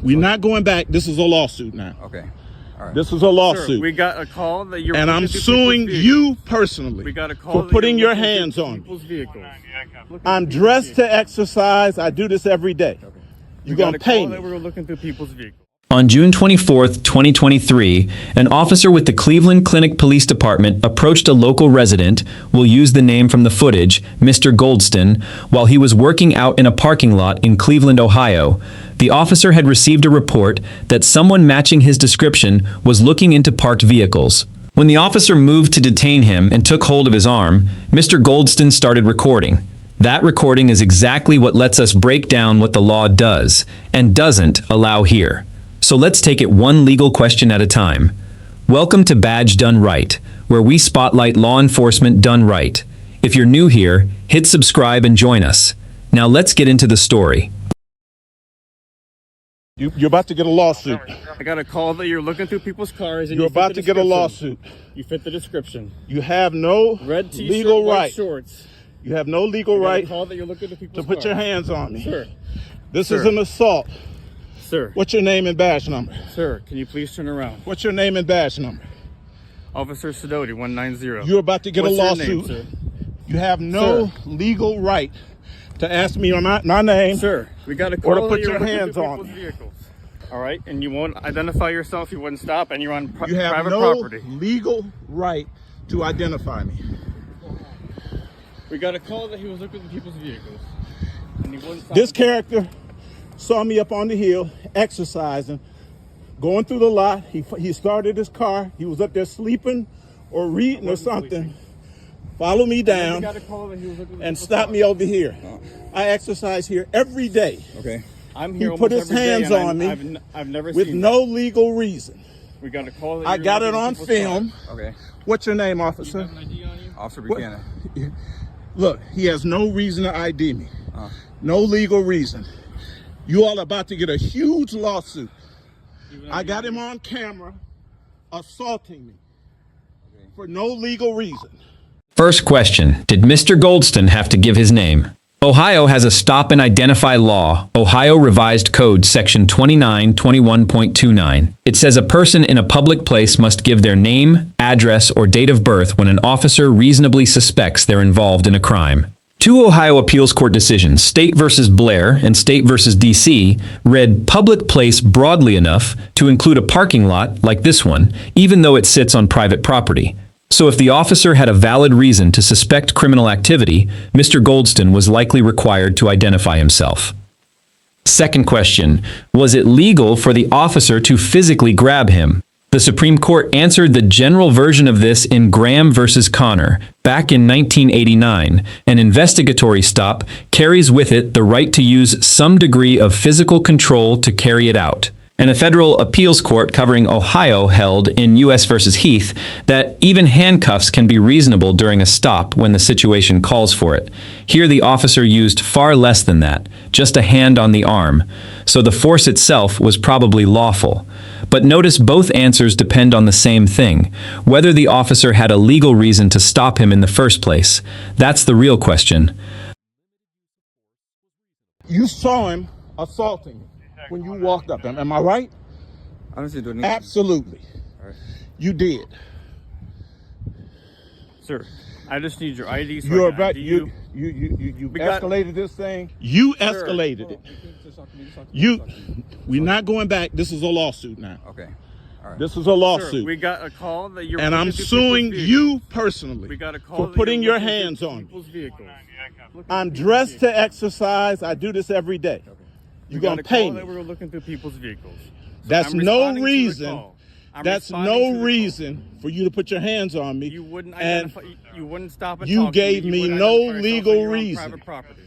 We're not going back. This is a lawsuit now. Okay. All right. This is a lawsuit. Sir, we got a call that you're. And I'm suing you personally We got a call for putting your hands on me. people's vehicles. I'm dressed to exercise. I do this every day. You're going to pay That we me. were looking through people's vehicles. On June 24, 2023, an officer with the Cleveland Clinic Police Department approached a local resident, we'll use the name from the footage, Mr. Goldston, while he was working out in a parking lot in Cleveland, Ohio. The officer had received a report that someone matching his description was looking into parked vehicles. When the officer moved to detain him and took hold of his arm, Mr. Goldston started recording. That recording is exactly what lets us break down what the law does and doesn't allow here. So let's take it one legal question at a time. Welcome to Badge Done Right, where we spotlight law enforcement done right. If you're new here, hit subscribe and join us. Now let's get into the story. You're about to get a lawsuit. I got a call that you're looking through people's cars and You're you fit about the to get a description. lawsuit. You fit the description. You have no Red t-shirt, legal white right. shorts. You have no legal I got right a call that you're looking through to people's put cars. your hands on me. Sir, This Sir. is an assault. sir, What's your name and badge number? sir, can you please turn around? What's your name and badge number? Officer Sidoti, 190. You're about to get What's a your lawsuit. name, You have no Sir. legal right to ask me my name. Sir, we got a Or call to that put you're your looking hands through on people's me. vehicles. All right, and you won't identify yourself, you wouldn't stop, and you're on You have private no property. legal right to identify me. We got a call that he was looking through people's vehicles. And he wouldn't stop. This character saw me up on the hill exercising, going through the lot. He started his car. He was up there sleeping or reading or wasn't something. sleeping. Follow me We down got a call that he was looking through and people's stop cars. me over here. I exercise here every day Okay. I'm He here put almost his every day, hands and on me I've never with seen no that. legal reason. We got a call that I you're got it looking on through people's film. Okay. What's your name, cars. officer? You have an ID on you? Officer What- Buchanan. Look, he has no reason to ID me. Uh. No legal reason. You all about to get a huge lawsuit. Even I though got you- him on camera assaulting me for no legal reason. First question, did Mr. Goldston have to give his name? Ohio has a stop and identify law, Ohio Revised Code Section 2921.29. It says a person in a public place must give their name, address, or date of birth when an officer reasonably suspects they're involved in a crime. Two Ohio appeals court decisions, State versus Blair and State versus DC, read public place broadly enough to include a parking lot like this one, even though it sits on private property. So if the officer had a valid reason to suspect criminal activity, Mr. Goldston was likely required to identify himself. Second question, was it legal for the officer to physically grab him? The Supreme Court answered the general version of this in Graham versus Connor. Back in 1989, an investigatory stop carries with it the right to use some degree of physical control to carry it out. And a federal appeals court covering Ohio held in U.S. versus Heath that even handcuffs can be reasonable during a stop when the situation calls for it. Here the officer used far less than that, just a hand on the arm, so the force itself was probably lawful. But notice both answers depend on the same thing, whether the officer had a legal reason to stop him in the first place. That's the real question. You saw him assaulting me when you walked up. Am I right? I don't see doing anything. Absolutely. All right. You did. Sir, I just need your ID. So You're I can about ID you We got- escalated this thing. You Sir. escalated it. We're not going back. This is a lawsuit now. Okay. All right. This is a Sir, lawsuit. we got a call that you're And I'm looking through suing people's you vehicles. personally We got a call for that putting you're your looking hands through on me. people's vehicles. I'm dressed to exercise. I do this every day. You're We got going a to pay call that we me. were looking through people's vehicles. So That's I'm no responding to the reason. call. I'm That's responding to no the call. reason for you to put your hands on me. You wouldn't And identify. You wouldn't stop and you talk to gave You me wouldn't no identify yourself, legal and you're on reason. private property.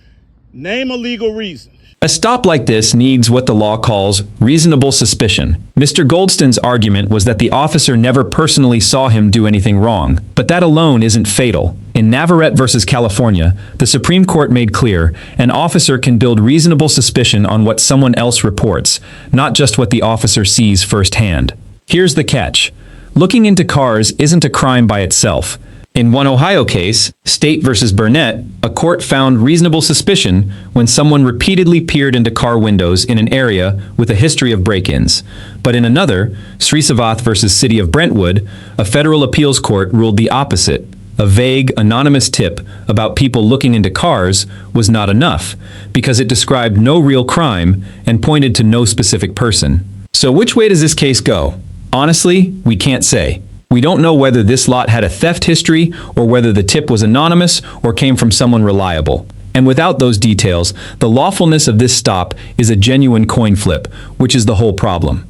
Name a legal reason. A stop like this needs what the law calls reasonable suspicion. Mr. Goldston's argument was that the officer never personally saw him do anything wrong, but that alone isn't fatal. In Navarette versus California, the Supreme Court made clear an officer can build reasonable suspicion on what someone else reports, not just what the officer sees firsthand. Here's the catch. Looking into cars isn't a crime by itself. In one Ohio case, State versus Bernett, a court found reasonable suspicion when someone repeatedly peered into car windows in an area with a history of break-ins. But in another, Srisavath versus City of Brentwood, a federal appeals court ruled the opposite. A vague, anonymous tip about people looking into cars was not enough, because it described no real crime and pointed to no specific person. So which way does this case go? Honestly, we can't say. We don't know whether this lot had a theft history or whether the tip was anonymous or came from someone reliable. And without those details, the lawfulness of this stop is a genuine coin flip, which is the whole problem.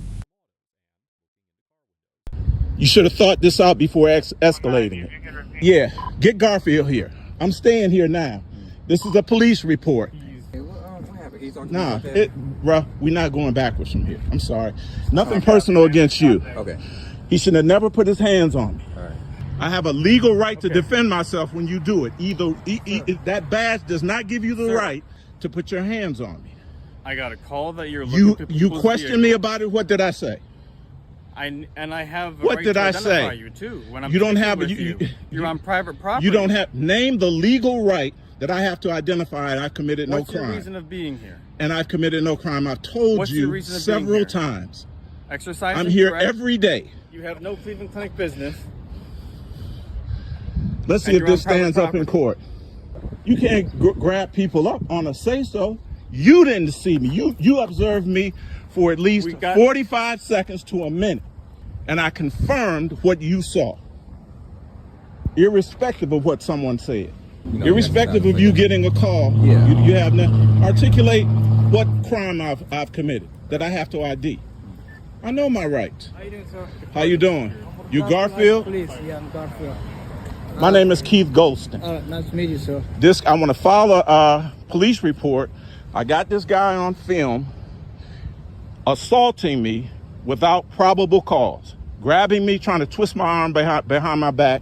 You should have thought this out before escalating it. Yeah, get Garfield here. I'm staying here now. This is a police report. Nah, bruh, we're not going backwards from here. I'm sorry. Nothing personal against you. Okay. He should have never put his hands on me. All right. I have a legal right to defend myself when you do it. Either that badge does not give you the right to put your hands on me. I got a call that you're looking You questioned me about it. What did I say? I have a What right did to I identify say? You too. When I'm You don't speaking have with you're on private property. You don't have name the legal right that I have to identify. And I've committed no crime. What's your reason of being here? And I've committed no crime. I've told What's your you reason of being several here? times. Exercising. I'm here correct? every day. You have no Cleveland Clinic business. Let's see And if you're this on private stands up in property. court. You can't grab people up on a say-so. You didn't see me. You observed me for at least 45 seconds to a minute. And I confirmed what you saw. Irrespective of what someone said. Irrespective of you getting a call, you have to articulate what crime I've committed that I have to ID. I know my rights. How you doing, sir? How you doing? You Garfield? Please, yeah, I'm Garfield. My name is Keith Goldston. Nice to meet you, sir. I want to file a police report. I got this guy on film assaulting me without probable cause, grabbing me, trying to twist my arm behind my back,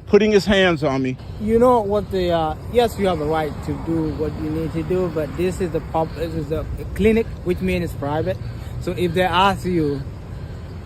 putting his hands on me. You know what yes, you have a right to do what you need to do, but this is a clinic, which means it's private. So if they ask you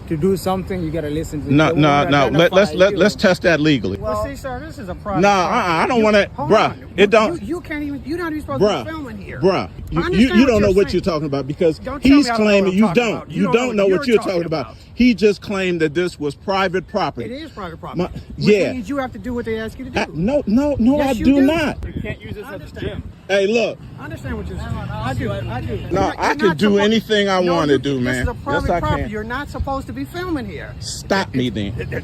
to do something, you gotta listen to them. No. Let's test that legally. Well, see, sir, this is a private. No, I don't want to, bruh. It don't. You can't even. You're not even supposed to be filming here. Bruh, you don't know what you're talking about because he's claiming you don't. You don't know what you're talking about. He just claimed that this was private property. It is private property. Which means you have to do what they ask you to do. No, Yes, I you do not. You can't use this as a gym. Hey, look. I understand what you're saying. I do. No, I can do anything I want to do, man. This is a private Yes, I property. can. You're not supposed to be filming here. Stop me then.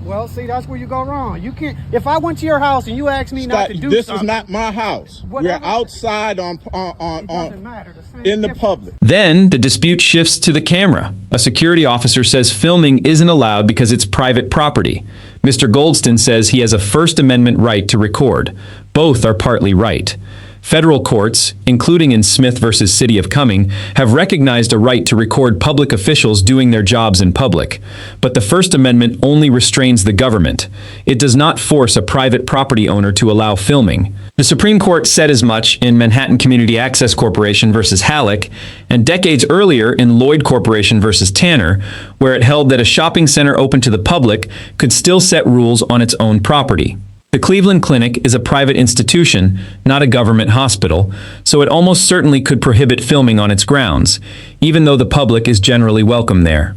Well, see, that's where you go wrong. You can't. If I went to your house and you asked me not to do This something, is not my house. Whatever. We're outside it doesn't matter. The same in the difference. public. Then the dispute shifts to the camera. A security officer says filming isn't allowed because it's private property. Mr. Goldston says he has a First Amendment right to record. Both are partly right. Federal courts, including in Smith versus City of Cumming, have recognized a right to record public officials doing their jobs in public. But the First Amendment only restrains the government. It does not force a private property owner to allow filming. The Supreme Court said as much in Manhattan Community Access Corporation versus Halleck, and decades earlier in Lloyd Corporation versus Tanner, where it held that a shopping center open to the public could still set rules on its own property. The Cleveland Clinic is a private institution, not a government hospital, so it almost certainly could prohibit filming on its grounds, even though the public is generally welcome there.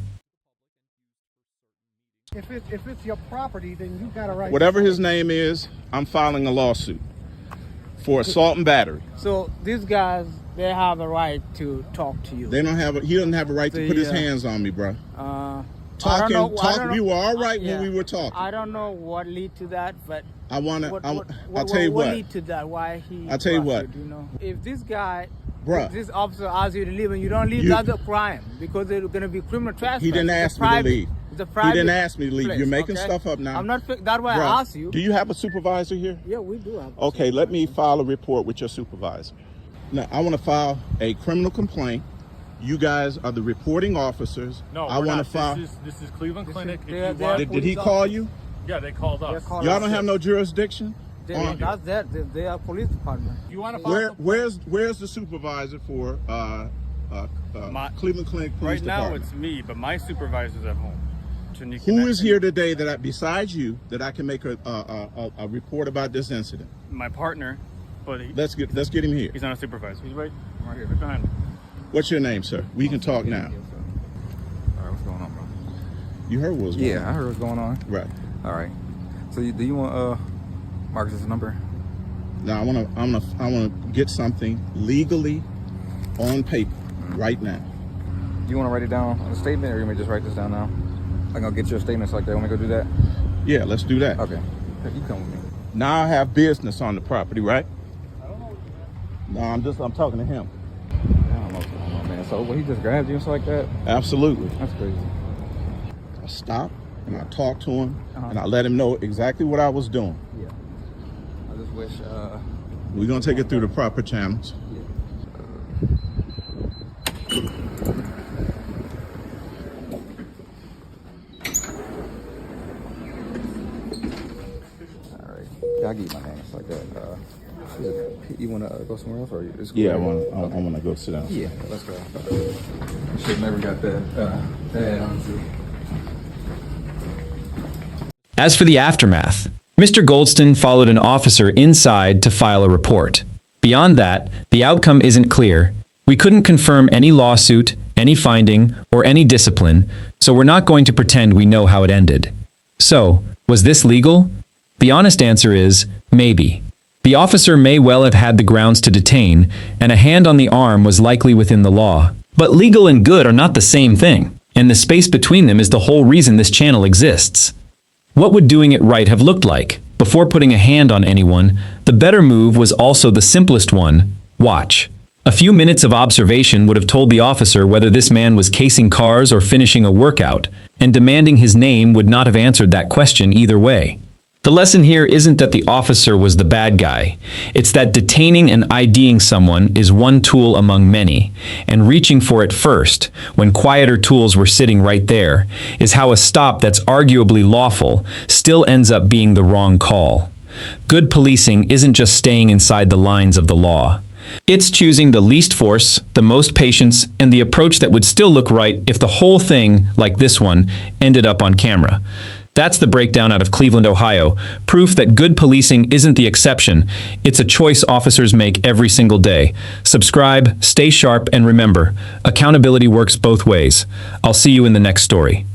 If it's your property, then you got a right. Whatever his name is, I'm filing a lawsuit for assault and battery. So these guys, they have a right to talk to you. He doesn't have a right to put his hands on me, bro. We were all right when we were talking. I don't know what lead to that, but I'll tell you what what. lead to that? Why he? I'll tell you what. You know, if this guy, Bruh. this officer asks you to leave and you don't leave, that's a crime because they're going to be criminal trespass. He didn't ask me to leave. It's a private He didn't ask me to leave. place, You're making okay? stuff up now. I'm not. That's why Bruh, I asked you. Do you have a supervisor here? Yeah, we do have. Okay, let me file a report with your supervisor. Now, I want to file a criminal complaint. You guys are the reporting officers. No, I want to file. This is Cleveland Clinic. Did he call you? Yeah, they called us. Y'all don't have no jurisdiction? That's that. They are police department. You want to file? Where's the supervisor for Cleveland Clinic Police Right now Department? it's me, but my supervisor's at home. Can you Who connect is me? here today besides you that I can make a report about this incident? My partner, but Let's get him here. he's not a supervisor. He's right here, right behind me. What's your name, sir? We can talk now. All right, what's going on, bro? You heard what was going on. Yeah, I heard what's going on. Right. All right. So do you want Marcus's number? Now I wanna get something legally on paper right now. You want to write it down on a statement, or you may just write this down now? I'm gonna get your statements like that. Want me to go do that? Yeah, let's do that. Okay. You come with me. Now I have business on the property, right? No, I'm talking to him. I don't know what's going on, man. So he just grabbed you and stuff like that? Absolutely. That's crazy. I stopped and I talked to him Uh-huh. and I let him know exactly what I was doing. Yeah. I just wish. We're gonna take it through the proper channels. Yeah, I'll give you my name. It's like that. You want to go somewhere else, or you? It's cool. Yeah, I want to go sit down. Yeah, let's go. Should never got that. That on too. As for the aftermath, Mr. Goldston followed an officer inside to file a report. Beyond that, the outcome isn't clear. We couldn't confirm any lawsuit, any finding, or any discipline, so we're not going to pretend we know how it ended. So, was this legal? The honest answer is, maybe. The officer may well have had the grounds to detain, and a hand on the arm was likely within the law. But legal and good are not the same thing, and the space between them is the whole reason this channel exists. What would doing it right have looked like? Before putting a hand on anyone, the better move was also the simplest one: watch. A few minutes of observation would have told the officer whether this man was casing cars or finishing a workout, and demanding his name would not have answered that question either way. The lesson here isn't that the officer was the bad guy. It's that detaining and IDing someone is one tool among many, and reaching for it first, when quieter tools were sitting right there, is how a stop that's arguably lawful still ends up being the wrong call. Good policing isn't just staying inside the lines of the law. It's choosing the least force, the most patience, and the approach that would still look right if the whole thing, like this one, ended up on camera. That's the breakdown out of Cleveland, Ohio, proof that good policing isn't the exception. It's a choice officers make every single day. Subscribe, stay sharp, and remember, accountability works both ways. I'll see you in the next story.